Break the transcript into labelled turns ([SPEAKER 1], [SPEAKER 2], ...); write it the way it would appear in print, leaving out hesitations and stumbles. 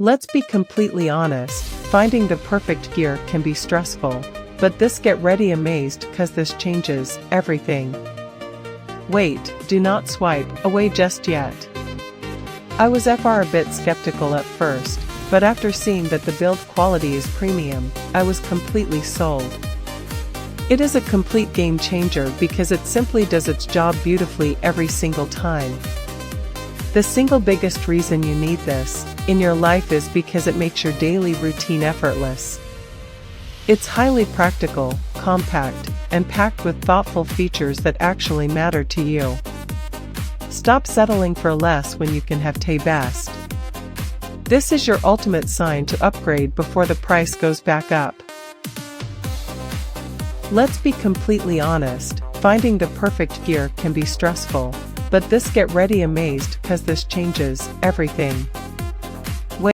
[SPEAKER 1] Let's be completely honest, finding the perfect gear can be stressful, but this get ready amazed cause this changes everything. Wait, do not swipe away just yet. I was a bit skeptical at first, but after seeing that the build quality is premium, I was completely sold. It is a complete game changer because it simply does its job beautifully every single time. The single biggest reason you need this in your life is because it makes your daily routine effortless. It's highly practical, compact, and packed with thoughtful features that actually matter to you. Stop settling for less when you can have the best. This is your ultimate sign to upgrade before the price goes back up. Let's be completely honest, finding the perfect gear can be stressful, but this get ready amazed cause this changes everything.